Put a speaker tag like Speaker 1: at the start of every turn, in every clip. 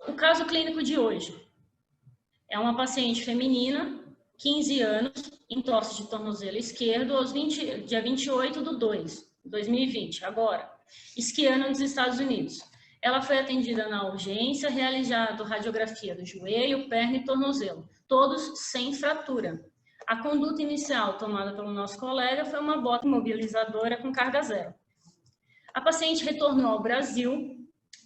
Speaker 1: O caso clínico de hoje é uma paciente feminina, 15 anos, entorse de tornozelo esquerdo, dia 28/2/2020, agora, esquiando nos Estados Unidos. Ela foi atendida na urgência, realizado radiografia do joelho, perna e tornozelo, todos sem fratura. A conduta inicial tomada pelo nosso colega foi uma bota imobilizadora com carga zero. A paciente retornou ao Brasil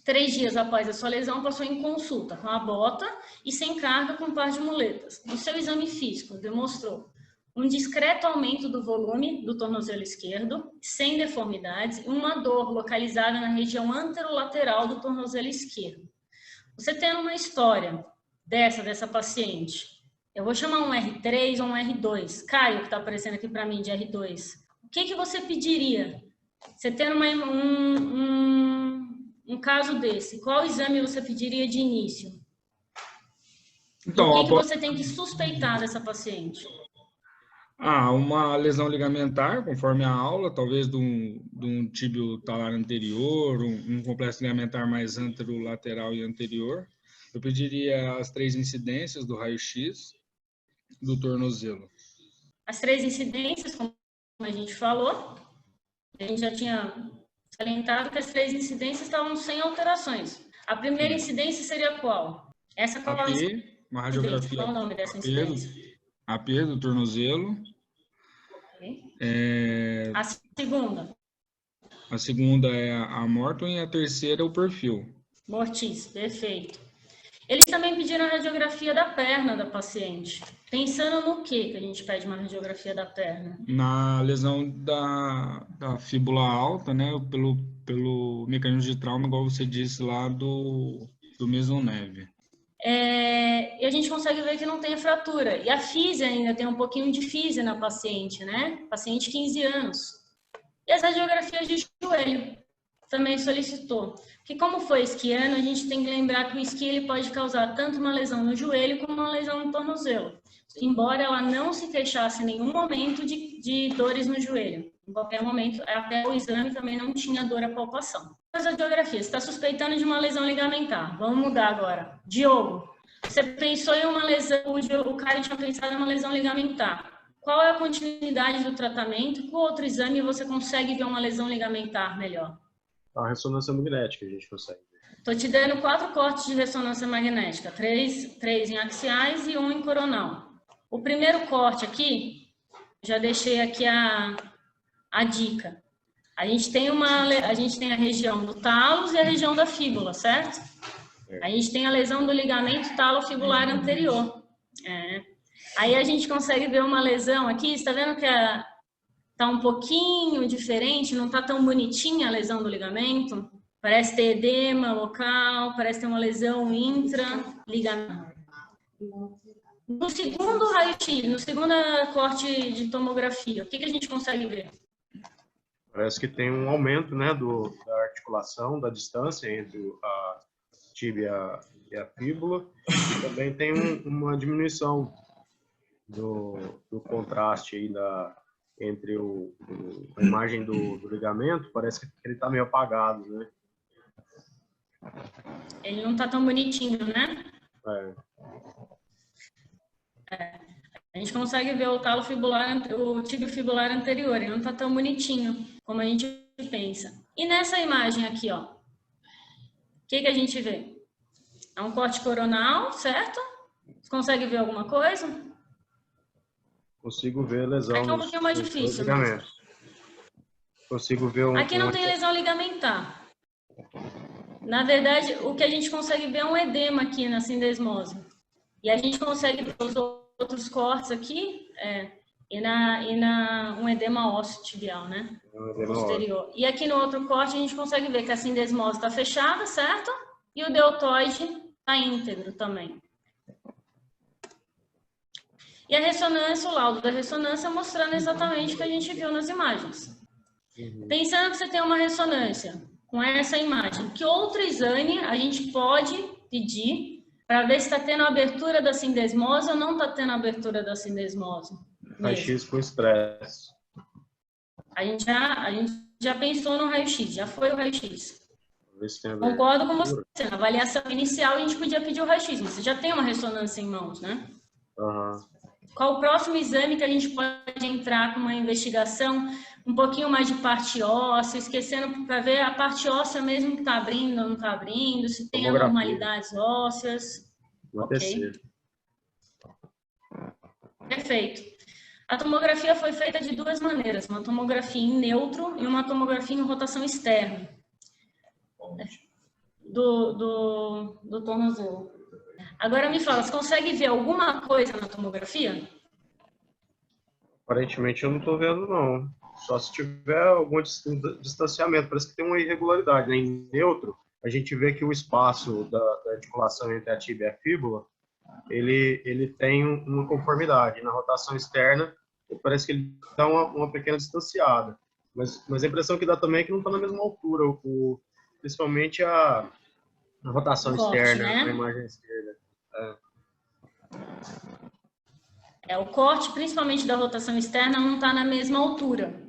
Speaker 1: 3 dias após a sua lesão, passou em consulta com a bota e sem carga com par de muletas. No seu exame físico, demonstrou um discreto aumento do volume do tornozelo esquerdo, sem deformidades, e uma dor localizada na região anterolateral do tornozelo esquerdo. Você tendo uma história dessa paciente, eu vou chamar um R3 ou um R2. Caio, que está aparecendo aqui para mim de R2. O que você pediria? Você tendo um caso desse, qual exame você pediria de início?
Speaker 2: Então,
Speaker 1: o que você tem que suspeitar dessa paciente?
Speaker 2: Uma lesão ligamentar, conforme a aula, talvez de um tíbio talar anterior, um complexo ligamentar mais anterolateral e anterior. Eu pediria as 3 incidências do raio-x do tornozelo.
Speaker 1: As 3 incidências, como a gente falou, a gente já tinha salientado que as 3 incidências estavam sem alterações. A primeira incidência seria qual? Essa qual
Speaker 2: AP, uma radiografia.
Speaker 1: Qual o nome dessa incidência?
Speaker 2: AP do tornozelo.
Speaker 1: Okay. A segunda?
Speaker 2: A segunda é a Morton e a terceira é o perfil.
Speaker 1: Mortis, perfeito. Eles também pediram a radiografia da perna da paciente. Pensando no que a gente pede uma radiografia da perna?
Speaker 2: Na lesão da fíbula alta, né? Pelo mecanismo de trauma, igual você disse lá do mesoneve.
Speaker 1: E a gente consegue ver que não tem fratura. E a físia ainda tem um pouquinho de físia na paciente, né? Paciente 15 anos. E as radiografias de joelho também solicitou. Porque como foi esquiando, a gente tem que lembrar que o esqui ele pode causar tanto uma lesão no joelho como uma lesão no tornozelo. Embora ela não se queixasse em nenhum momento de dores no joelho. Em qualquer momento, até o exame também não tinha dor à palpação. As radiografias, está suspeitando de uma lesão ligamentar. Vamos mudar agora. Diogo, você pensou em uma lesão, o Caio tinha pensado em uma lesão ligamentar. Qual é a continuidade do tratamento? Com outro exame você consegue ver uma lesão ligamentar melhor?
Speaker 3: A ressonância magnética a gente consegue ver.
Speaker 1: Estou te dando 4 cortes de ressonância magnética, 3 em axiais e 1 em coronal. O primeiro corte aqui, já deixei aqui a dica. A gente tem a região do talos e a região da fíbula, certo? A gente tem a lesão do ligamento talofibular anterior. Aí a gente consegue ver uma lesão aqui, está vendo que está um pouquinho diferente, não está tão bonitinha a lesão do ligamento? Parece ter edema local, parece ter uma lesão intra-ligamentar. No segundo raio-x, no segundo corte de tomografia, o que a gente consegue ver?
Speaker 3: Parece que tem um aumento, né, da articulação, da distância entre a tíbia e a fíbula, e também tem uma diminuição do contraste aí entre a imagem do ligamento. Parece que ele está meio apagado, né?
Speaker 1: Ele não está tão bonitinho, né? A gente consegue ver o talo fibular, o tíbio fibular anterior, ele não está tão bonitinho como a gente pensa. E nessa imagem aqui, ó, o que a gente vê? É um corte coronal, certo? Você consegue ver alguma coisa?
Speaker 3: Consigo ver lesão.
Speaker 1: Aqui é um pouquinho mais difícil.
Speaker 3: Consigo ver
Speaker 1: aqui não tem lesão ligamentar. Na verdade, o que a gente consegue ver é um edema aqui na sindesmose. E a gente consegue ver os outros cortes aqui, um edema ósseo tibial, né? Posterior. E aqui no outro corte a gente consegue ver que a sindesmose está fechada, certo? E o deltoide está íntegro também. E a ressonância, o laudo da ressonância mostrando exatamente o que a gente viu nas imagens. Pensando que você tem uma ressonância com essa imagem, que outro exame a gente pode pedir para ver se está tendo abertura da sindesmose ou não está tendo abertura da sindesmose?
Speaker 3: Raio-x com estresse.
Speaker 1: A gente já pensou no raio-x, já foi o raio-x.
Speaker 3: É
Speaker 1: Concordo com você. Na avaliação inicial, a gente podia pedir o raio-x, mas você já tem uma ressonância em mãos, né?
Speaker 3: Uhum.
Speaker 1: Qual o próximo exame que a gente pode entrar com uma investigação um pouquinho mais de parte óssea, esquecendo para ver a parte óssea mesmo que está abrindo ou não está abrindo, se tem anormalidades ósseas. Ok. Perfeito. A tomografia foi feita de duas maneiras, uma tomografia em neutro e uma tomografia em rotação externa do tornozelo. Agora me fala, você consegue ver alguma coisa na tomografia?
Speaker 3: Aparentemente eu não estou vendo, não. Só se tiver algum distanciamento. Parece que tem uma irregularidade, né? Em neutro, a gente vê que o espaço da articulação entre a tíbia e a fíbula, ele tem uma conformidade. Na rotação externa, parece que ele dá uma pequena distanciada. Mas a impressão que dá também é que não está na mesma altura, principalmente a rotação externa,
Speaker 1: né?
Speaker 3: a imagem esquerda.
Speaker 1: O corte, principalmente da rotação externa, não está na mesma altura,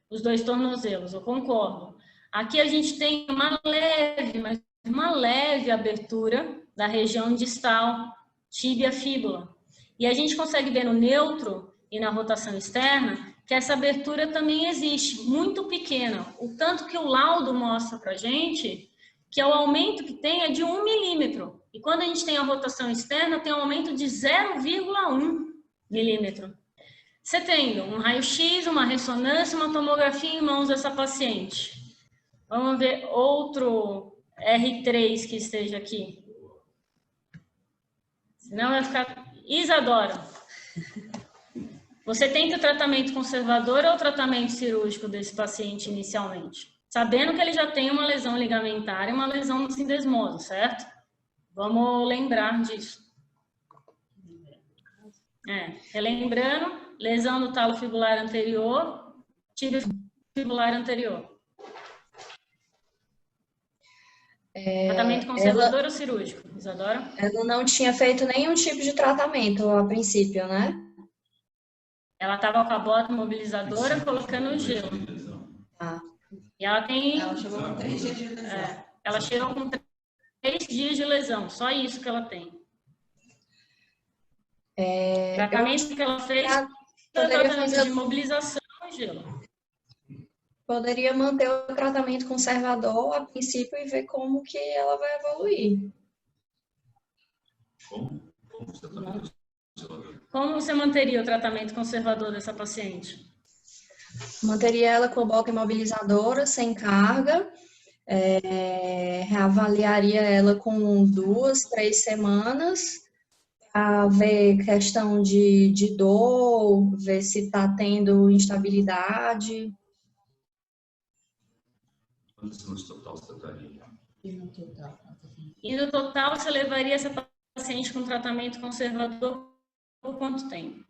Speaker 1: os dois tornozelos, eu concordo. Aqui a gente tem uma leve abertura da região distal, tíbia-fíbula. E a gente consegue ver no neutro e na rotação externa que essa abertura também existe, muito pequena. O tanto que o laudo mostra para a gente que o aumento que tem é de 1 milímetro. E quando a gente tem a rotação externa, tem um aumento de 0,1 milímetro. Você tem um raio-x, uma ressonância, uma tomografia em mãos dessa paciente. Vamos ver outro R3 que esteja aqui. Senão vai ficar... Isadora, você tenta o tratamento conservador ou o tratamento cirúrgico desse paciente inicialmente? Sabendo que ele já tem uma lesão ligamentar e uma lesão no sindesmoso, certo? Vamos lembrar disso. Relembrando, lesão no talo fibular anterior, tíbio fibular anterior. Tratamento conservador ou cirúrgico, Isadora?
Speaker 4: Ela não tinha feito nenhum tipo de tratamento a princípio, né?
Speaker 1: Ela estava com a bota mobilizadora colocando o gelo.
Speaker 4: Ah.
Speaker 1: E ela tem...
Speaker 5: Ela chegou com 3 dias de lesão.
Speaker 1: Ela chegou com 3 dias de lesão, só isso que ela tem. O tratamento que ela fez foi o tratamento de mobilização e gelo.
Speaker 4: Poderia manter o tratamento conservador a princípio e ver como que ela vai evoluir.
Speaker 1: Como você manteria o tratamento conservador dessa paciente?
Speaker 4: Manteria ela com boca imobilizadora, sem carga, reavaliaria ela com 2, 3 semanas, a ver questão de dor, ver se está tendo instabilidade.
Speaker 6: Quantos total você trataria?
Speaker 1: E no total você levaria essa paciente com tratamento conservador por quanto tempo?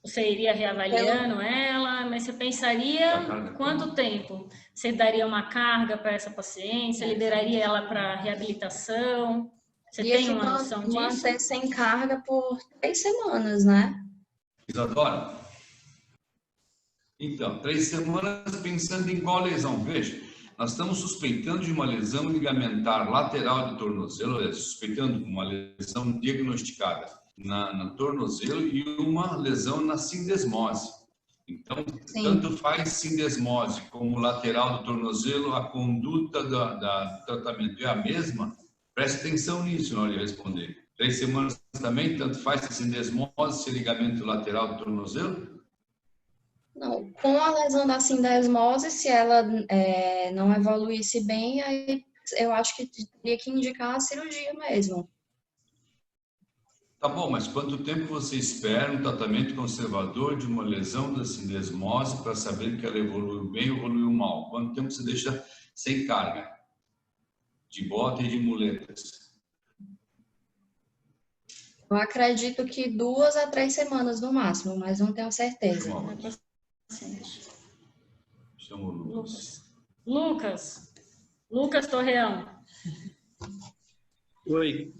Speaker 1: Você iria reavaliando ela, mas você pensaria quanto tempo? Você daria uma carga para essa paciente? Você lideraria ela para reabilitação? Você tem uma noção disso?
Speaker 4: Manter sem carga por 3 semanas, né?
Speaker 6: Isadora? Então, 3 semanas pensando em qual lesão? Veja, nós estamos suspeitando de uma lesão ligamentar lateral do tornozelo, suspeitando uma lesão diagnosticada na tornozelo e uma lesão na sindesmose. Então, sim, tanto faz sindesmose como lateral do tornozelo, a conduta do tratamento é a mesma. Preste atenção nisso na hora de responder. 3 semanas também, tanto faz se sindesmose, se ligamento lateral do tornozelo?
Speaker 4: Não, com a lesão da sindesmose, se ela não evoluísse bem, aí eu acho que teria que indicar a cirurgia mesmo.
Speaker 6: Tá bom, mas quanto tempo você espera um tratamento conservador de uma lesão da sindesmose para saber que ela evoluiu bem ou evoluiu mal? Quanto tempo você deixa sem carga? De bota e de muletas?
Speaker 4: Eu acredito que 2 a 3 semanas no máximo, mas não tenho certeza.
Speaker 6: Chama o
Speaker 1: Lucas. Lucas Torreão.
Speaker 3: Oi.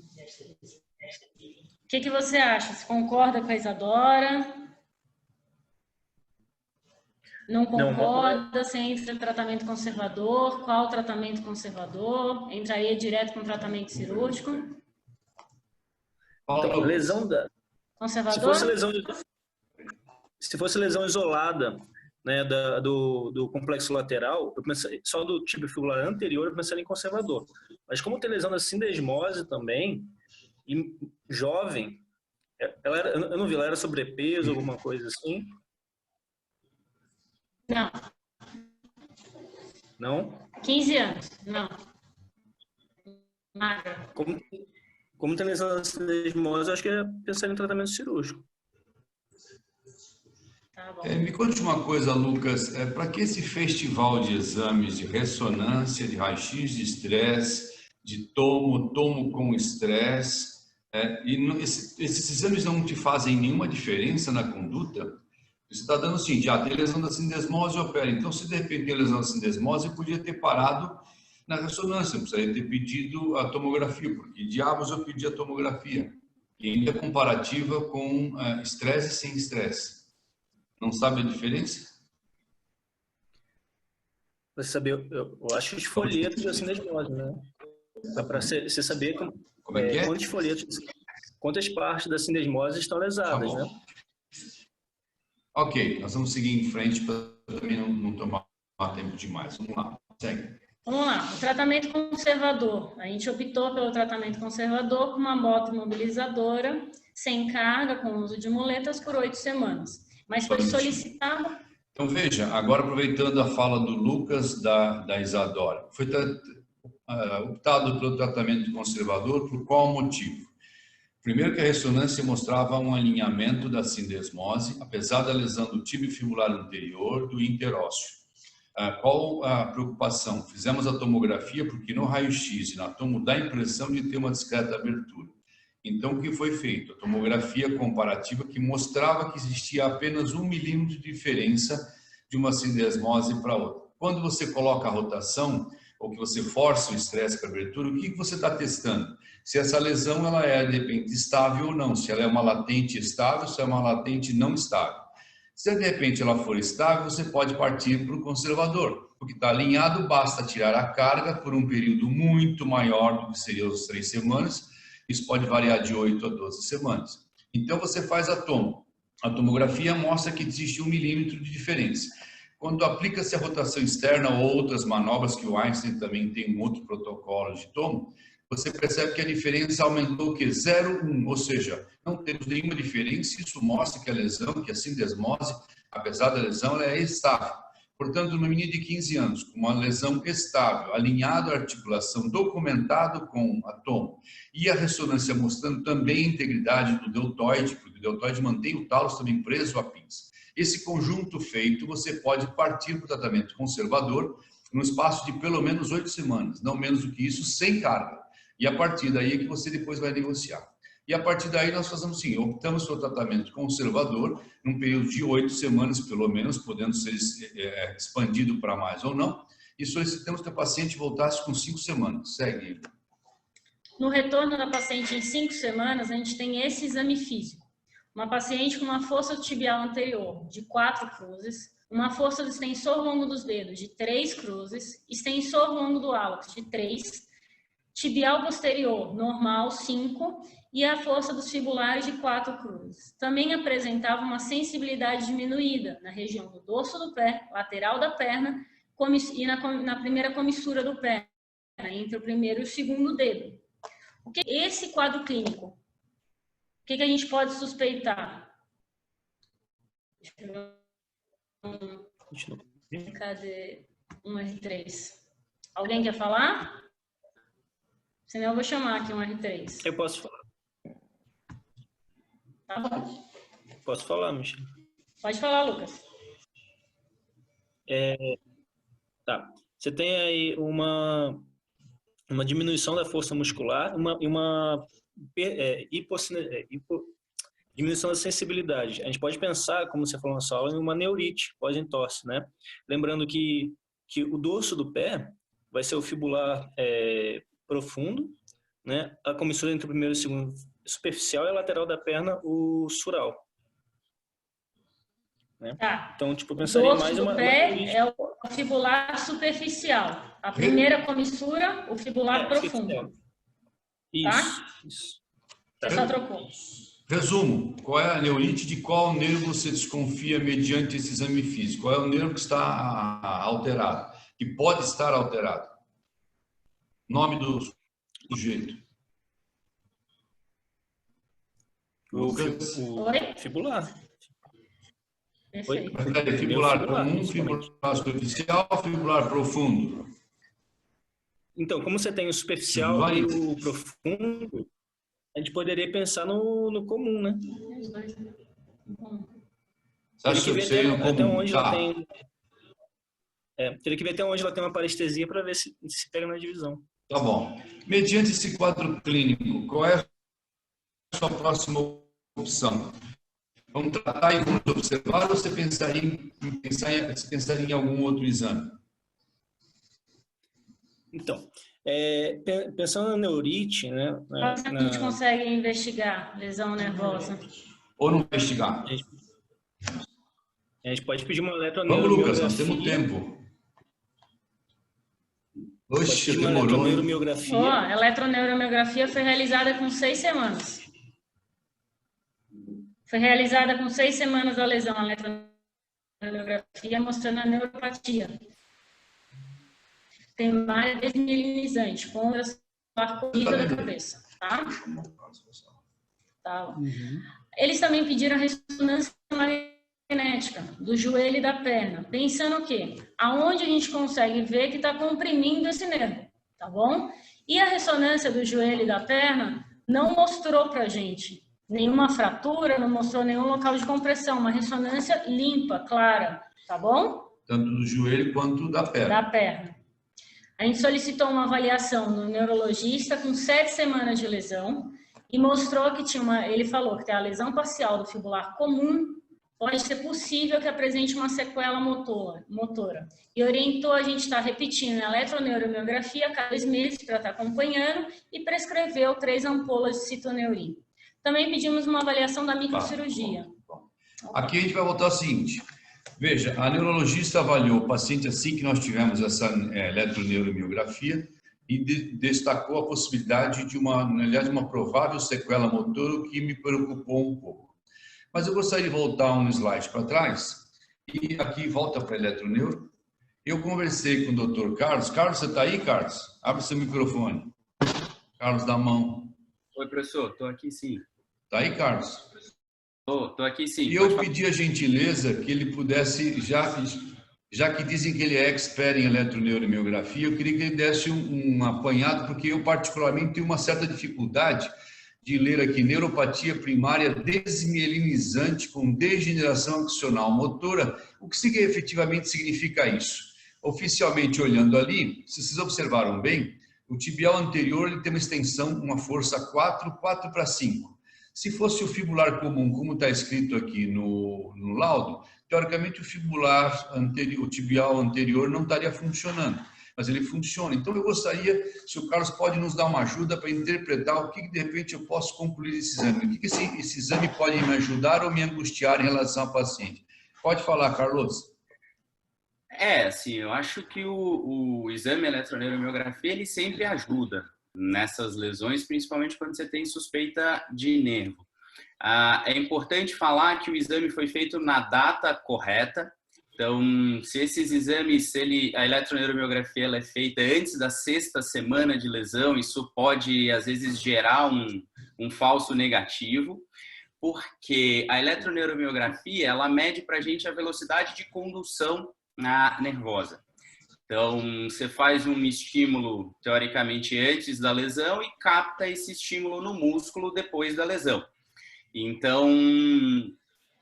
Speaker 1: O que você acha? Você concorda com a Isadora? Não concorda, se entra em tratamento conservador, qual tratamento conservador? Entraria direto com tratamento cirúrgico?
Speaker 7: Então, lesão da...
Speaker 1: Conservador?
Speaker 7: Se fosse lesão isolada, né, do complexo lateral, eu pensei, só do tíbio fibular anterior, eu pensaria em conservador. Mas como tem lesão da sindesmose também, e jovem, eu não vi, ela era sobrepeso, alguma coisa assim?
Speaker 1: Não.
Speaker 7: Não?
Speaker 1: 15 anos, não. Magra.
Speaker 7: Como tem lesão da sindesmose, eu acho que é pensar em tratamento cirúrgico.
Speaker 1: Tá bom.
Speaker 6: Me conte uma coisa, Lucas, para que esse festival de exames de ressonância, de raio-x de estresse, de tomo com estresse, esses exames não te fazem nenhuma diferença na conduta? Você está dando assim, já tem lesão da sindesmose, opera. Então, se de repente tem lesão da sindesmose, podia ter parado na ressonância, precisaria ter pedido a tomografia, porque diabos eu pedi a tomografia. E ainda comparativa com estresse e sem estresse. Não sabe a diferença?
Speaker 7: Você saber, eu acho os folhetos da sindesmose, né? Para você saber
Speaker 6: como é que é?
Speaker 7: Quantos folhetos, quantas partes da sindesmose estão lesadas, né?
Speaker 6: Ok, nós vamos seguir em frente para também não tomar tempo demais. Vamos lá, segue.
Speaker 1: Vamos lá, o tratamento conservador. A gente optou pelo tratamento conservador com uma bota imobilizadora, sem carga, com uso de muletas por 8 semanas. Mas foi solicitado...
Speaker 6: Então, veja, agora aproveitando a fala do Lucas, da Isadora, foi optado pelo tratamento conservador por qual motivo? Primeiro que a ressonância mostrava um alinhamento da sindesmose, apesar da lesão do tíbio fibular anterior do interósseo. Qual a preocupação? Fizemos a tomografia porque no raio-x e na tomo dá a impressão de ter uma discreta abertura. Então, o que foi feito? A tomografia comparativa que mostrava que existia apenas 1 milímetro de diferença de uma sindesmose para outra. Quando você coloca a rotação, ou que você força o estresse para abertura, o que você está testando? Se essa lesão ela é, de repente, estável ou não, se ela é uma latente estável, se é uma latente não estável. Se, de repente, ela for estável, você pode partir para o conservador, porque está alinhado, basta tirar a carga por um período muito maior do que seriam as 3 semanas, isso pode variar de 8 a 12 semanas. Então, você faz a tomo. A tomografia mostra que existe 1 milímetro de diferença. Quando aplica-se a rotação externa ou outras manobras, que o Einstein também tem um outro protocolo de tomo, você percebe que a diferença aumentou o quê? 0,1, ou seja, não temos nenhuma diferença. Isso mostra que a lesão, que a sindesmose, apesar da lesão, ela é estável. Portanto, uma menina de 15 anos, com uma lesão estável, alinhado à articulação, documentado com a tomo, e a ressonância mostrando também a integridade do deltoide, porque o deltoide mantém o talos também preso à pinça. Esse conjunto feito, você pode partir para o tratamento conservador no espaço de pelo menos 8 semanas, não menos do que isso, sem carga. E a partir daí é que você depois vai negociar. E a partir daí nós fazemos assim, optamos pelo tratamento conservador, num período de 8 semanas pelo menos, podendo ser expandido para mais ou não, e solicitamos que a paciente voltasse com 5 semanas. Segue.
Speaker 1: No retorno da paciente em 5 semanas, a gente tem esse exame físico. Uma paciente com uma fossa tibial anterior de 4 cruzes, uma força do extensor longo dos dedos de 3 cruzes, extensor longo do hálux de 3, tibial posterior normal 5 e a força dos fibulares de 4 cruzes. Também apresentava uma sensibilidade diminuída na região do dorso do pé, lateral da perna e na primeira comissura do pé, entre o primeiro e o segundo dedo. Esse quadro clínico, o que a gente pode suspeitar? Cadê? 1R3. Alguém quer falar? Senão eu vou chamar aqui um R3.
Speaker 7: Eu posso falar.
Speaker 1: Tá bom.
Speaker 7: Posso falar, Michel?
Speaker 1: Pode falar, Lucas.
Speaker 7: Tá. Você tem aí uma diminuição da força muscular e uma diminuição da sensibilidade. A gente pode pensar, como você falou na sua aula, em uma neurite pós-entorse, né? Lembrando que o dorso do pé vai ser o fibular profundo, né? A comissura entre o primeiro e o segundo superficial e a lateral da perna o sural. né?
Speaker 1: Tá.
Speaker 7: Então, tipo, eu
Speaker 1: O
Speaker 7: pensaria
Speaker 1: dorso
Speaker 7: mais
Speaker 1: do
Speaker 7: uma
Speaker 1: pé é o fibular superficial. A primeira comissura, o fibular profundo.
Speaker 7: Isso,
Speaker 1: Tá?
Speaker 7: isso.
Speaker 1: Você só trocou.
Speaker 6: Resumo, qual é a neurite de qual nervo você desconfia mediante esse exame físico? Qual é o nervo que está alterado? Que pode estar alterado? Nome do sujeito. Lucas.
Speaker 1: Oi?
Speaker 7: Fibular.
Speaker 1: Perfeito.
Speaker 6: Peraí, fibular comum,
Speaker 7: principalmente.
Speaker 6: fibular superficial, fibular profundo.
Speaker 7: Então, como você tem o superficial e o profundo, a gente poderia pensar no comum, né?
Speaker 6: Você acha que seria
Speaker 7: até
Speaker 6: comum?
Speaker 7: onde
Speaker 6: Tá.
Speaker 7: ela tem... teria que ver até onde ela tem uma parestesia para ver se pega na divisão.
Speaker 6: Tá bom. Mediante esse quadro clínico, qual é a sua próxima opção? Vamos tratar e vamos observar ou você pensaria em algum outro exame?
Speaker 7: Então, pensando na neurite, né?
Speaker 1: A gente consegue investigar lesão nervosa.
Speaker 6: Ou não investigar?
Speaker 7: A gente pode pedir uma
Speaker 6: Vamos,
Speaker 7: eletroneuromiografia.
Speaker 6: Lucas, nós temos tempo. Oxe,
Speaker 7: Pode pedir uma
Speaker 6: demorou, hein?
Speaker 7: eletroneuromiografia.
Speaker 1: A eletroneuromiografia foi realizada com 6 semanas. Foi realizada com 6 semanas a lesão, a eletroneuromiografia mostrando a neuropatia. Tem malha desmielinizante, com a corrida da cabeça, tá? Tá. Eles também pediram a ressonância magnética do joelho e da perna, pensando o quê? Aonde a gente consegue ver que está comprimindo esse nervo, tá bom? E a ressonância do joelho e da perna não mostrou pra gente nenhuma fratura, não mostrou nenhum local de compressão, uma ressonância limpa, clara, tá bom?
Speaker 6: Tanto do joelho quanto da perna.
Speaker 1: Da perna. A gente solicitou uma avaliação no neurologista com 7 semanas de lesão e mostrou que ele falou que tem a lesão parcial do fibular comum, pode ser possível que apresente uma sequela motora. E orientou a gente estar repetindo a eletroneuromiografia a cada 2 meses para estar acompanhando e prescreveu 3 ampolas de citoneurin. Também pedimos uma avaliação da microcirurgia.
Speaker 6: Bom. Aqui a gente vai voltar ao seguinte. Veja, a neurologista avaliou o paciente assim que nós tivemos essa eletroneuromiografia e destacou a possibilidade de uma provável sequela motora, o que me preocupou um pouco. Mas eu gostaria de voltar um slide para trás e aqui volta para a eletroneuro. Eu conversei com o Dr. Carlos. Carlos, você está aí, Carlos? Abre seu microfone. Carlos, dá a mão.
Speaker 8: Oi, professor, estou aqui sim.
Speaker 6: Está aí, Carlos?
Speaker 8: Estou aqui sim.
Speaker 6: E eu pedi a gentileza que ele pudesse, já que dizem que ele é expert em eletroneuromiografia, eu queria que ele desse um apanhado, porque eu particularmente tenho uma certa dificuldade de ler aqui neuropatia primária desmielinizante com degeneração axonal motora. O que efetivamente significa isso? Oficialmente olhando ali, se vocês observaram bem, o tibial anterior ele tem uma extensão, uma força 4/5. Se fosse o fibular comum, como está escrito aqui no laudo, teoricamente o tibial anterior não estaria funcionando, mas ele funciona. Então eu gostaria, se o Carlos pode nos dar uma ajuda para interpretar o que de repente eu posso concluir esse exame, o que esse exame pode me ajudar ou me angustiar em relação ao paciente. Pode falar, Carlos.
Speaker 8: Assim, eu acho que o exame eletroneuromiografia ele sempre ajuda nessas lesões, principalmente quando você tem suspeita de nervo. É importante falar que o exame foi feito na data correta. Então, se esses exames, a eletroneuromiografia ela é feita antes da 6ª semana de lesão, isso pode, às vezes, gerar um falso negativo, porque a eletroneuromiografia ela mede para a gente a velocidade de condução nervosa. Então, você faz um estímulo, teoricamente, antes da lesão e capta esse estímulo no músculo depois da lesão. Então,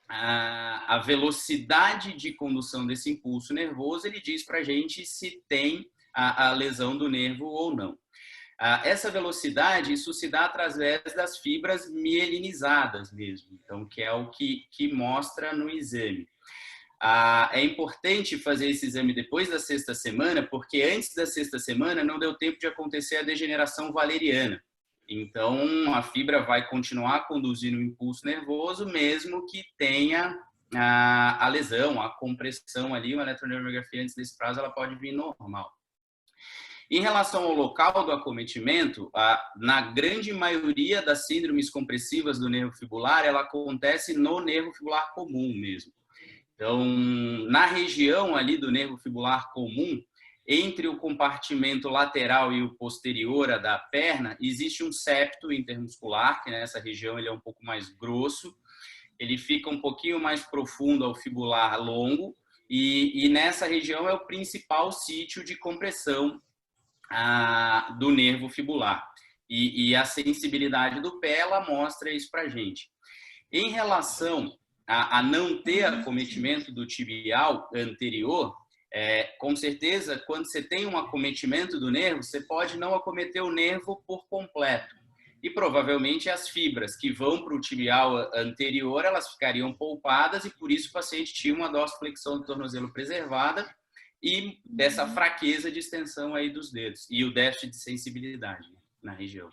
Speaker 8: a velocidade de condução desse impulso nervoso, ele diz para a gente se tem a lesão do nervo ou não. Essa velocidade, isso se dá através das fibras mielinizadas mesmo, então, que é o que mostra no exame. É importante fazer esse exame depois da 6ª semana, porque antes da 6ª semana não deu tempo de acontecer a degeneração valeriana. Então, a fibra vai continuar conduzindo o impulso nervoso, mesmo que tenha a lesão, a compressão ali, uma eletroneuromiografia antes desse prazo, ela pode vir normal. Em relação ao local do acometimento, na grande maioria das síndromes compressivas do nervo fibular, ela acontece no nervo fibular comum mesmo. Então, na região ali do nervo fibular comum, entre o compartimento lateral e o posterior da perna, existe um septo intermuscular, que nessa região ele é um pouco mais grosso, ele fica um pouquinho mais profundo ao fibular longo, e nessa região é o principal sítio de compressão do nervo fibular. E a sensibilidade do pé, ela mostra isso para a gente. Em relação a não ter acometimento do tibial anterior, com certeza, quando você tem um acometimento do nervo, você pode não acometer o nervo por completo. E provavelmente as fibras que vão para o tibial anterior, elas ficariam poupadas e por isso o paciente tinha uma dorsiflexão do tornozelo preservada e dessa fraqueza de extensão aí dos dedos e o déficit de sensibilidade na região.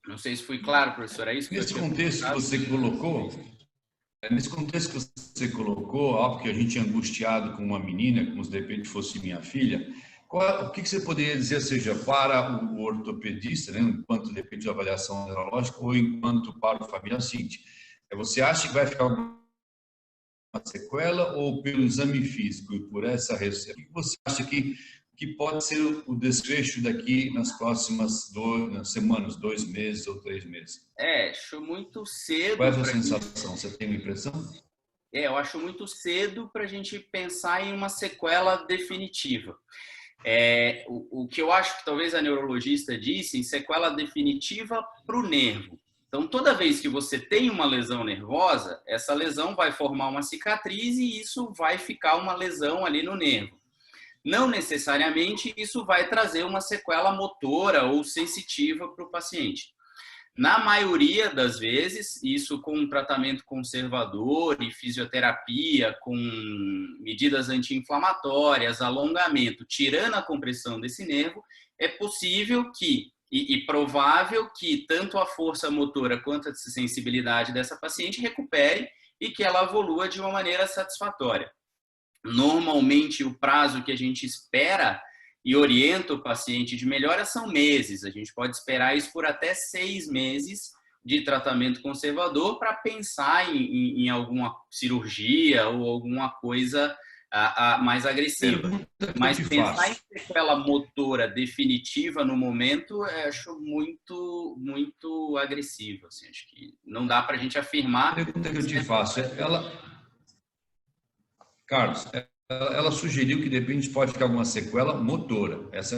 Speaker 8: Não sei se fui claro, professor, é isso que
Speaker 6: nesse contexto que você colocou, óbvio que a gente é angustiado com uma menina, como se de repente fosse minha filha, o que você poderia dizer, seja para o ortopedista, né, enquanto de repente de avaliação neurológica, ou enquanto para o familiar seguinte? Você acha que vai ficar uma sequela ou pelo exame físico e por essa receita? O que você acha que pode ser o desfecho daqui nas próximas semanas, 2 meses ou 3 meses?
Speaker 8: Acho muito cedo.
Speaker 6: Qual é a sua sensação? Você tem uma impressão?
Speaker 8: Eu acho muito cedo para a gente pensar em uma sequela definitiva. O que eu acho que talvez a neurologista disse, em sequela definitiva para o nervo. Então, toda vez que você tem uma lesão nervosa, essa lesão vai formar uma cicatriz e isso vai ficar uma lesão ali no nervo. Não necessariamente isso vai trazer uma sequela motora ou sensitiva para o paciente. Na maioria das vezes, isso com um tratamento conservador e fisioterapia, com medidas anti-inflamatórias, alongamento, tirando a compressão desse nervo, é possível que, e provável que tanto a força motora quanto a sensibilidade dessa paciente recupere e que ela evolua de uma maneira satisfatória. Normalmente, o prazo que a gente espera e orienta o paciente de melhora são meses. A gente pode esperar isso por até 6 meses de tratamento conservador para pensar em alguma cirurgia ou alguma coisa mais agressiva. Mas pensar em sequela motora definitiva no momento, eu acho muito, muito agressivo. Assim, acho que não dá para a gente afirmar.
Speaker 6: A pergunta que eu te faço Carlos, ela sugeriu que de repente pode ficar alguma sequela motora. Essa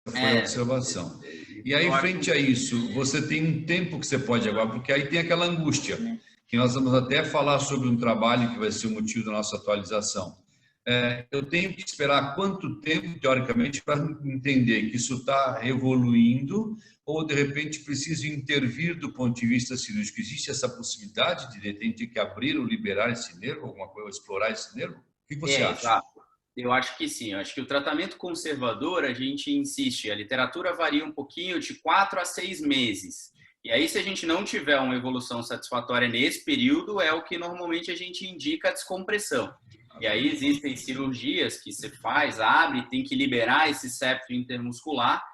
Speaker 6: foi a observação. E aí, frente a isso, você tem um tempo que você pode agora, porque aí tem aquela angústia, que nós vamos até falar sobre um trabalho que vai ser o motivo da nossa atualização. Eu tenho que esperar quanto tempo, teoricamente, para entender que isso está evoluindo ou, de repente, preciso intervir do ponto de vista cirúrgico? Existe essa possibilidade de repente que abrir ou liberar esse nervo, alguma coisa, explorar esse nervo? O que você acha?
Speaker 8: Exato. Eu acho que sim. Eu acho que o tratamento conservador, a gente insiste, a literatura varia um pouquinho de 4 a 6 meses. E aí, se a gente não tiver uma evolução satisfatória nesse período, é o que normalmente a gente indica a descompressão. E aí existem cirurgias que você faz, abre, tem que liberar esse septo intermuscular,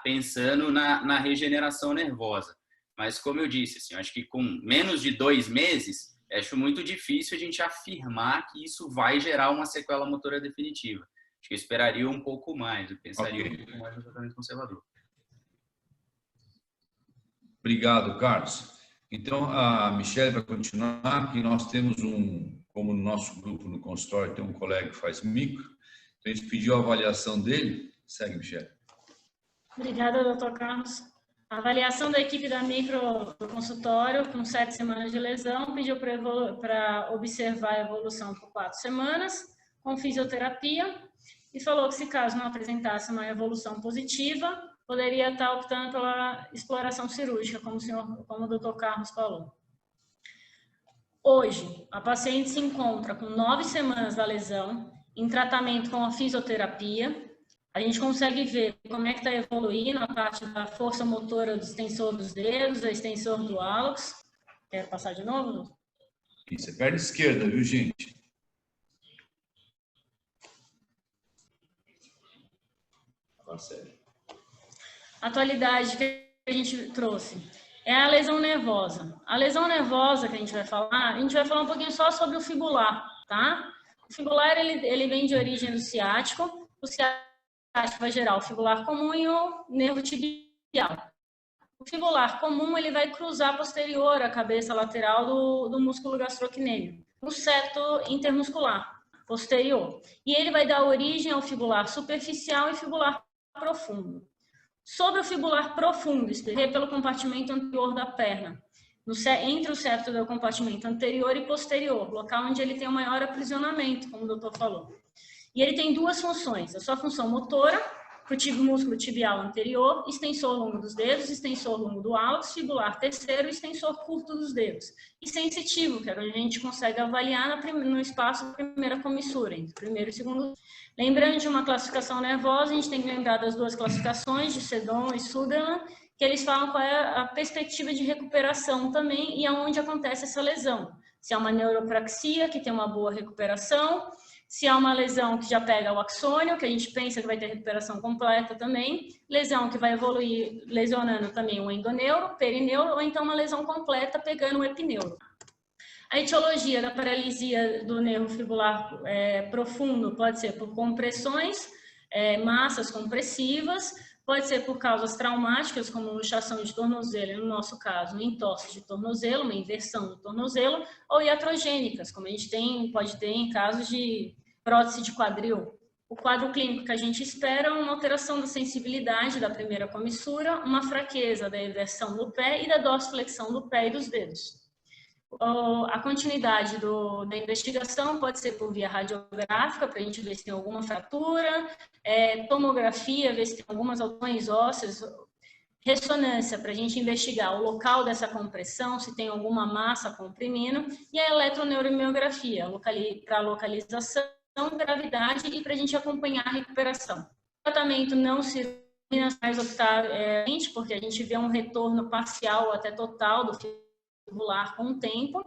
Speaker 8: pensando na regeneração nervosa. Mas, como eu disse, assim, eu acho que com menos de 2 meses, acho muito difícil a gente afirmar que isso vai gerar uma sequela motora definitiva. Acho que eu esperaria um pouco mais, eu pensaria um pouco mais no tratamento conservador.
Speaker 6: Obrigado, Carlos. Então, a Michele vai continuar, aqui nós temos como no nosso grupo no consultório tem um colega que faz micro, então a gente pediu a avaliação dele. Segue, Michele.
Speaker 1: Obrigada, doutor Carlos. A avaliação da equipe da micro do consultório, com 7 semanas de lesão, pediu para observar a evolução por 4 semanas, com fisioterapia, e falou que se caso não apresentasse uma evolução positiva, poderia estar optando pela exploração cirúrgica, como o doutor Carlos falou. Hoje, a paciente se encontra com 9 semanas da lesão, em tratamento com a fisioterapia. A gente consegue ver como é que está evoluindo a parte da força motora do extensor dos dedos, do extensor do hálux. Quero passar de novo?
Speaker 6: Isso é perna esquerda, viu, gente? Agora sério.
Speaker 1: Atualidade que a gente trouxe é a lesão nervosa. A lesão nervosa que a gente vai falar um pouquinho só sobre o fibular, tá? O fibular, ele vem de origem do ciático. O ciático vai gerar o fibular comum e o nervo tibial. O fibular comum, ele vai cruzar posterior a cabeça lateral do músculo gastrocnêmio, no septo intermuscular posterior. E ele vai dar origem ao fibular superficial e fibular profundo. Sobre o fibular profundo, pelo compartimento anterior da perna, entre o septo do compartimento anterior e posterior, local onde ele tem o maior aprisionamento, como o doutor falou. E ele tem duas funções: a sua função motora, para o músculo tibial anterior, extensor longo dos dedos, extensor longo do hálux, fibular terceiro, extensor curto dos dedos. E sensitivo, que é onde a gente consegue avaliar no espaço da primeira comissura, entre primeiro e segundo. Lembrando de uma classificação nervosa, a gente tem que lembrar das duas classificações, de Sedon e Sutherland, que eles falam qual é a perspectiva de recuperação também e aonde acontece essa lesão. Se é uma neuropraxia, que tem uma boa recuperação, se há uma lesão que já pega o axônio, que a gente pensa que vai ter recuperação completa também, lesão que vai evoluir lesionando também o endoneuro, perineuro, ou então uma lesão completa pegando o epineuro. A etiologia da paralisia do nervo fibular profundo pode ser por compressões, massas compressivas, pode ser por causas traumáticas, como luxação de tornozelo, e no nosso caso, entorse de tornozelo, uma inversão do tornozelo, ou iatrogênicas, como a gente pode ter em casos de prótese de quadril. O quadro clínico que a gente espera é uma alteração da sensibilidade da primeira comissura, uma fraqueza da eversão do pé e da dorsiflexão do pé e dos dedos. A continuidade da investigação pode ser por via radiográfica, para a gente ver se tem alguma fratura, tomografia, ver se tem algumas alterações ósseas, ressonância, para a gente investigar o local dessa compressão, se tem alguma massa comprimindo, e a eletroneuromiografia, para localização, gravidade e para a gente acompanhar a recuperação. O tratamento não cirúrgico, mais optar, porque a gente vê um retorno parcial ou até total do fibular com o tempo,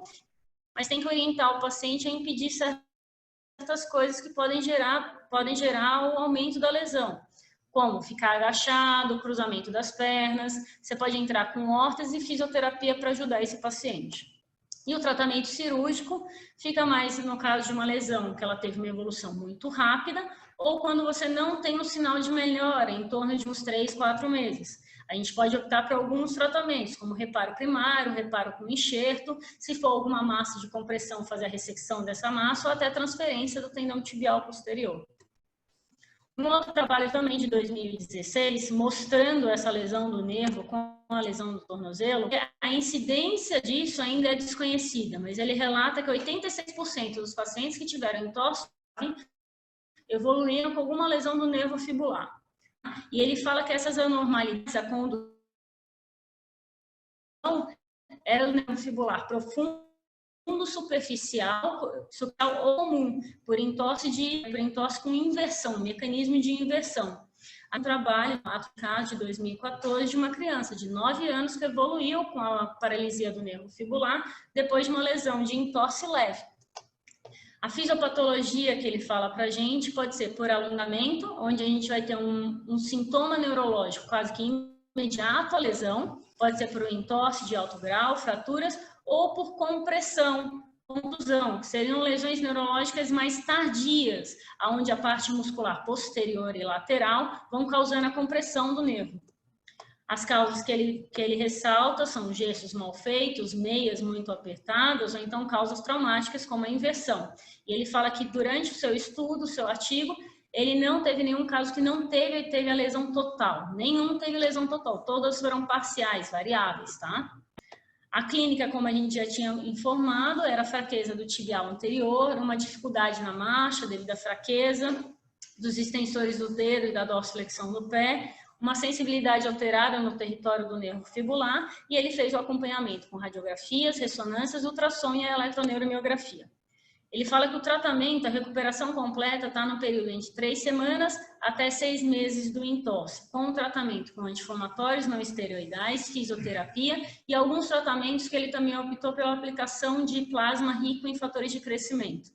Speaker 1: mas tem que orientar o paciente a impedir certas coisas que podem gerar o aumento da lesão, como ficar agachado, cruzamento das pernas. Você pode entrar com órtese e fisioterapia para ajudar esse paciente. E o tratamento cirúrgico fica mais no caso de uma lesão que ela teve uma evolução muito rápida ou quando você não tem um sinal de melhora em torno de uns 3, 4 meses. A gente pode optar por alguns tratamentos, como reparo primário, reparo com enxerto, se for alguma massa de compressão, fazer a ressecção dessa massa ou até transferência do tendão tibial posterior. Um outro trabalho também de 2016, mostrando essa lesão do nervo com a lesão do tornozelo, a incidência disso ainda é desconhecida, mas ele relata que 86% dos pacientes que tiveram entorse evoluíram com alguma lesão do nervo fibular. E ele fala que essas anormalidades, a condução era do nervo fibular profundo, superficial ou comum, por entorse com inversão, mecanismo de inversão. Há um trabalho, de 2014, de uma criança de 9 anos que evoluiu com a paralisia do nervo fibular depois de uma lesão de entorse leve. A fisiopatologia que ele fala para a gente pode ser por alongamento, onde a gente vai ter um sintoma neurológico quase que imediato à lesão, pode ser por um entorse de alto grau, fraturas, ou por compressão, contusão, que seriam lesões neurológicas mais tardias, onde a parte muscular posterior e lateral vão causando a compressão do nervo. As causas que ele ressalta são gestos mal feitos, meias muito apertadas, ou então causas traumáticas como a inversão. E ele fala que durante o seu estudo, o seu artigo, ele não teve nenhum caso que não teve a lesão total. Nenhum teve lesão total, todas foram parciais, variáveis, tá? A clínica, como a gente já tinha informado, era a fraqueza do tibial anterior, uma dificuldade na marcha devido à fraqueza dos extensores do dedo e da dorsiflexão do pé, uma sensibilidade alterada no território do nervo fibular, e ele fez o acompanhamento com radiografias, ressonâncias, ultrassom e a eletroneuromiografia. Ele fala que o tratamento, a recuperação completa, está no período entre 3 semanas até 6 meses do entorse, com o tratamento com anti-inflamatórios não esteroidais, fisioterapia e alguns tratamentos que ele também optou pela aplicação de plasma rico em fatores de crescimento.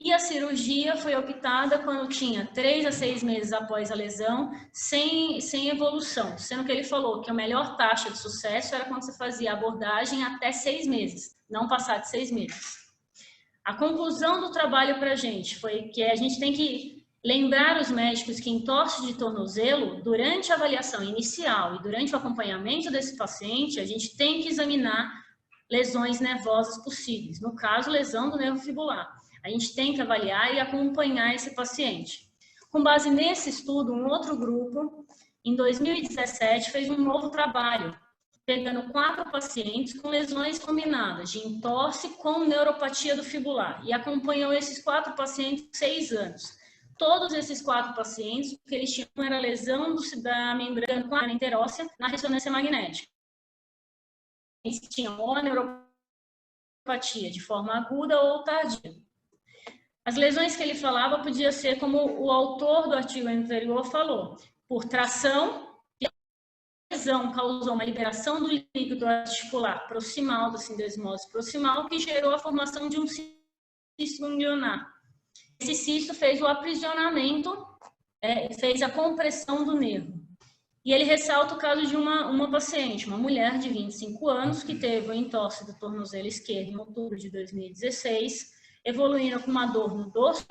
Speaker 1: E a cirurgia foi optada quando tinha 3 a 6 meses após a lesão, sem evolução, sendo que ele falou que a melhor taxa de sucesso era quando você fazia a abordagem até 6 meses, não passar de 6 meses. A conclusão do trabalho para a gente foi que a gente tem que lembrar os médicos que entorse de tornozelo, durante a avaliação inicial e durante o acompanhamento desse paciente, a gente tem que examinar lesões nervosas possíveis, no caso, lesão do nervo fibular. A gente tem que avaliar e acompanhar esse paciente. Com base nesse estudo, um outro grupo, em 2017, fez um novo trabalho, pegando 4 pacientes com lesões combinadas de entorse com neuropatia do fibular e acompanhou esses 4 pacientes por 6 anos. Todos esses 4 pacientes, o que eles tinham era lesão da membrana interóssea na ressonância magnética. Eles tinham ou a neuropatia de forma aguda ou tardia. As lesões que ele falava podia ser como o autor do artigo anterior falou, por tração. A lesão causou uma liberação do líquido articular proximal, da sindesmose proximal, que gerou a formação de um cisto ganglionar. Esse cisto fez o aprisionamento, fez a compressão do nervo. E ele ressalta o caso de uma paciente, uma mulher de 25 anos, que teve o entorse do tornozelo esquerdo em outubro de 2016, evoluindo com uma dor no dorso,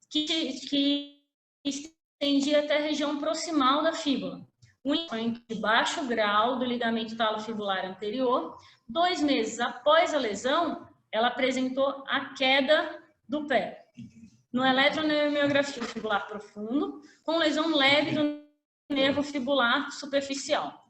Speaker 1: que estendia até a região proximal da fíbula. Um inflamento de baixo grau do ligamento talofibular anterior. 2 meses após a lesão, ela apresentou a queda do pé. No eletroneuromiografia fibular profundo, com lesão leve do nervo fibular superficial.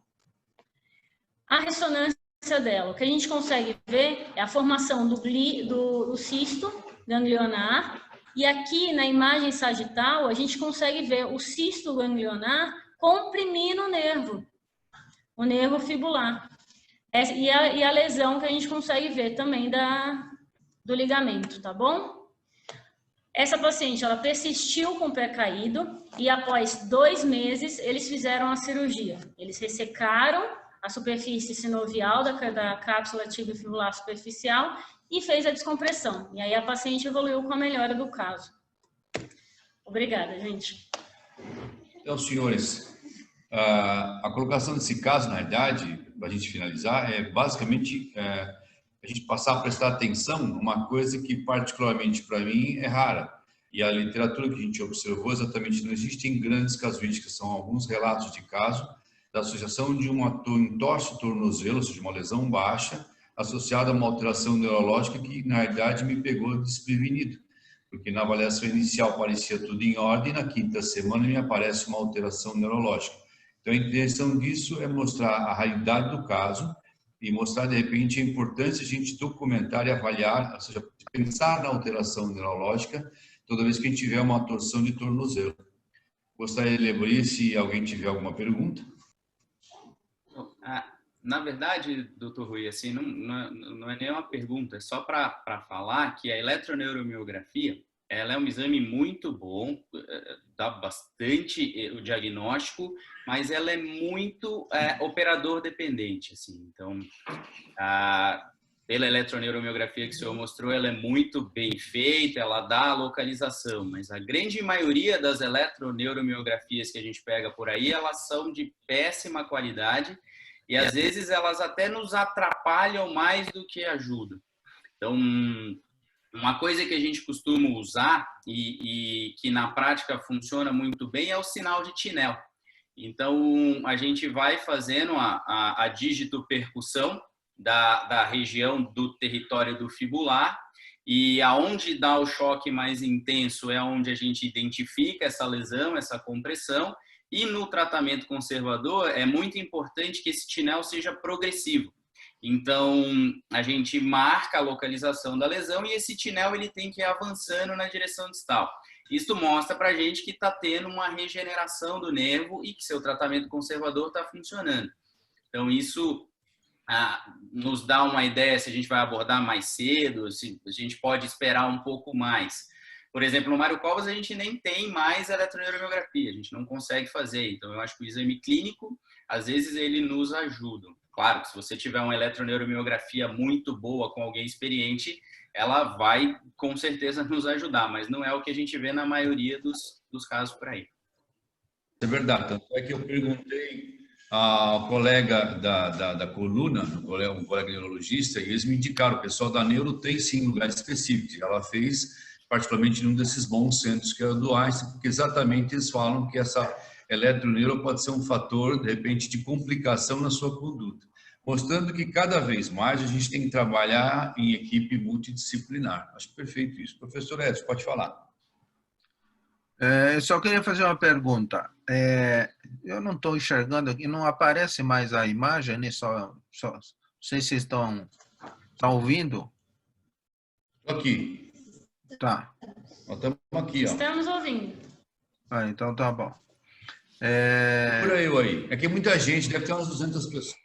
Speaker 1: A ressonância dela, o que a gente consegue ver é a formação do cisto ganglionar, e aqui na imagem sagital a gente consegue ver o cisto ganglionar comprimindo o nervo fibular. E a lesão que a gente consegue ver também do ligamento, tá bom? Essa paciente, ela persistiu com o pé caído e após 2 meses eles fizeram a cirurgia. Eles ressecaram a superfície sinovial da cápsula tibiofibular superficial e fez a descompressão. E aí a paciente evoluiu com a melhora do caso. Obrigada, gente.
Speaker 6: Então, senhores, a colocação desse caso, na verdade, para a gente finalizar, é basicamente a gente passar a prestar atenção numa coisa que, particularmente para mim, é rara. E a literatura que a gente observou exatamente não existem grandes casuísticas, são alguns relatos de caso da associação de um entorse tornozelo, ou seja, uma lesão baixa, associada a uma alteração neurológica que, na verdade, me pegou desprevenido. Porque na avaliação inicial parecia tudo em ordem, na 5ª semana me aparece uma alteração neurológica. Então, a intenção disso é mostrar a realidade do caso e mostrar, de repente, a importância de a gente documentar e avaliar, ou seja, pensar na alteração neurológica toda vez que a gente tiver uma torção de tornozelo. Gostaria de lembrar se alguém tiver alguma pergunta.
Speaker 8: Na verdade, doutor Rui, assim, não é nem uma pergunta, é só para falar que a eletroneuromiografia, ela é um exame muito bom, dá bastante o diagnóstico, mas ela é muito operador dependente, assim. Então, pela eletroneuromiografia que o senhor mostrou, ela é muito bem feita, ela dá a localização, mas a grande maioria das eletroneuromiografías que a gente pega por aí, elas são de péssima qualidade e às vezes elas até nos atrapalham mais do que ajudam. Então, uma coisa que a gente costuma usar e que na prática funciona muito bem é o sinal de Tinel. Então, a gente vai fazendo a dígito-percussão da região do território do fibular e aonde dá o choque mais intenso é onde a gente identifica essa lesão, essa compressão. E no tratamento conservador é muito importante que esse Tinel seja progressivo. Então, a gente marca a localização da lesão e esse Tinel ele tem que ir avançando na direção distal. Isso mostra para a gente que está tendo uma regeneração do nervo e que seu tratamento conservador está funcionando. Então, isso nos dá uma ideia se a gente vai abordar mais cedo, se a gente pode esperar um pouco mais. Por exemplo, no Mário Covas a gente nem tem mais eletroneuromiografia, a gente não consegue fazer. Então, eu acho que o exame clínico, às vezes, ele nos ajuda. Claro que se você tiver uma eletroneuromiografia muito boa com alguém experiente, ela vai, com certeza, nos ajudar, mas não é o que a gente vê na maioria dos casos por aí.
Speaker 6: É verdade. Tanto é que eu perguntei ao colega da coluna, um colega neurologista, e eles me indicaram, o pessoal da neuro tem sim lugares específicos. Ela fez particularmente num desses bons centros, que é o do Einstein, porque exatamente eles falam que essa eletroneuro pode ser um fator, de repente, de complicação na sua conduta, mostrando que cada vez mais a gente tem que trabalhar em equipe multidisciplinar. Acho perfeito isso. Professor Edson, pode falar.
Speaker 9: Eu só queria fazer uma pergunta. Eu não estou enxergando aqui, não aparece mais a imagem, né? Não sei se vocês estão ouvindo.
Speaker 6: Estou aqui.
Speaker 9: Tá.
Speaker 6: Nós estamos aqui, ó.
Speaker 1: Estamos ouvindo.
Speaker 9: Então tá bom.
Speaker 6: Procura eu aí. Aqui muita gente, deve ter umas 200 pessoas.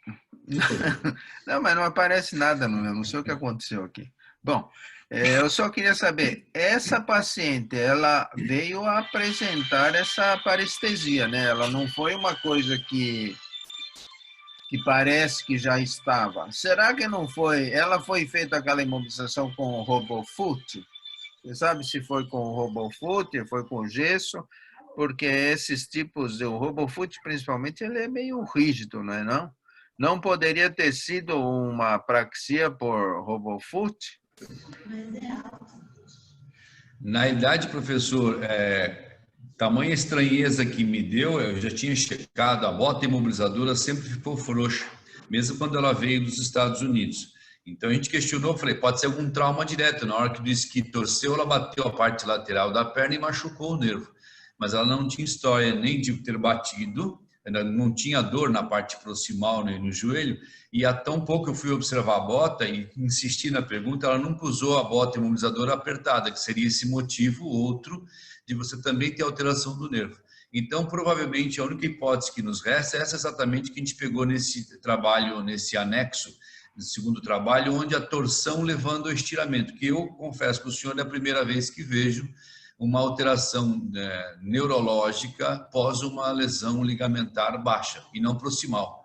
Speaker 9: Não, mas não aparece nada, não sei o que aconteceu aqui. Bom, eu só queria saber, essa paciente, ela veio a apresentar essa parestesia, né? Ela não foi uma coisa que parece que já estava. Será que não foi? Ela foi feita aquela imobilização com o RoboFoot? Você sabe se foi com o RoboFoot, foi com gesso? Porque esses tipos, o RoboFoot principalmente, ele é meio rígido, não é não? Não poderia ter sido uma apraxia por RoboFoot?
Speaker 6: Na idade, professor, tamanha estranheza que me deu, eu já tinha checado, a bota imobilizadora sempre ficou frouxa, mesmo quando ela veio dos Estados Unidos. Então a gente questionou, falei, pode ser algum trauma direto. Na hora que o esqui torceu, ela bateu a parte lateral da perna e machucou o nervo. Mas ela não tinha história nem de ter batido, não tinha dor na parte proximal nem no joelho, e há tão pouco eu fui observar a bota e insisti na pergunta, ela nunca usou a bota imobilizadora apertada, que seria esse motivo outro de você também ter alteração do nervo. Então, provavelmente, a única hipótese que nos resta é essa exatamente que a gente pegou nesse trabalho, nesse anexo, no segundo trabalho, onde a torção levando ao estiramento, que eu confesso para o senhor é a primeira vez que vejo uma alteração neurológica após uma lesão ligamentar baixa e não proximal.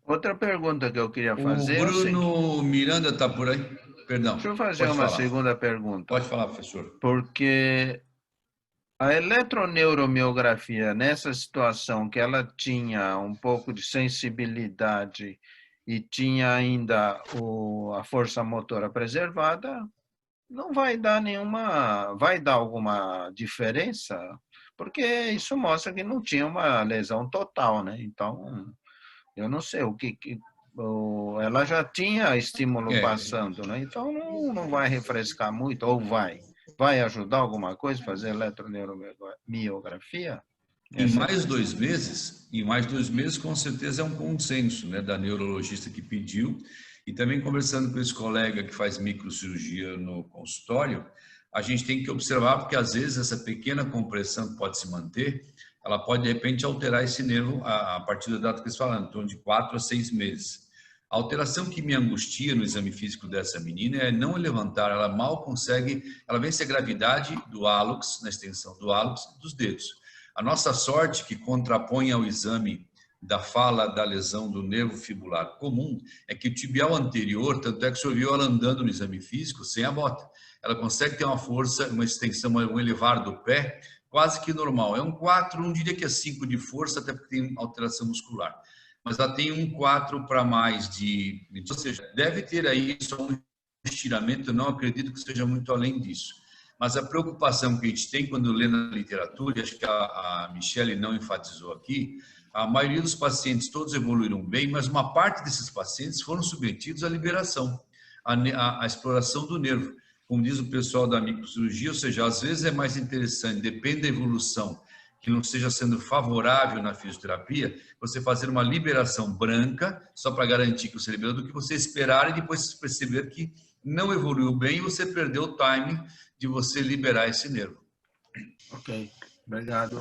Speaker 9: Outra pergunta que eu queria fazer...
Speaker 6: O Bruno Miranda está por aí? Perdão.
Speaker 9: Deixa eu fazer uma segunda pergunta.
Speaker 6: Pode falar, professor.
Speaker 9: Porque a eletroneuromiografia, nessa situação que ela tinha um pouco de sensibilidade e tinha ainda a força motora preservada, não vai dar nenhuma... Vai dar alguma diferença? Porque isso mostra que não tinha uma lesão total, né? Então, eu não sei o que... Ela já tinha estímulo passando, né? Então não vai refrescar muito, ou vai? Vai ajudar alguma coisa fazer eletroneuromiografia?
Speaker 6: Em mais 2 meses, com certeza é um consenso, né, da neurologista que pediu, e também conversando com esse colega que faz microcirurgia no consultório, a gente tem que observar, porque às vezes essa pequena compressão que pode se manter, ela pode de repente alterar esse nervo a partir da data que eles falam, em torno de 4 a 6 meses. A alteração que me angustia no exame físico dessa menina é não levantar, ela mal consegue, ela vence a gravidade do hálux, na extensão do hálux, dos dedos. A nossa sorte, que contrapõe ao exame da fala da lesão do nervo fibular comum, é que o tibial anterior, tanto é que o senhor viu ela andando no exame físico sem a bota. Ela consegue ter uma força, uma extensão, um elevar do pé, quase que normal. É um 4, não diria que é 5 de força, até porque tem alteração muscular. Mas ela tem um 4 para mais de... Ou seja, deve ter aí só um estiramento, eu não acredito que seja muito além disso. Mas a preocupação que a gente tem quando lê na literatura, e acho que a Michele não enfatizou aqui, a maioria dos pacientes todos evoluíram bem, mas uma parte desses pacientes foram submetidos à liberação, à exploração do nervo. Como diz o pessoal da microcirurgia, ou seja, às vezes é mais interessante, depende da evolução, que não esteja sendo favorável na fisioterapia, você fazer uma liberação branca, só para garantir que você liberou, do que você esperar e depois perceber que não evoluiu bem e você perdeu o timing de você liberar esse nervo.
Speaker 9: Ok, obrigado.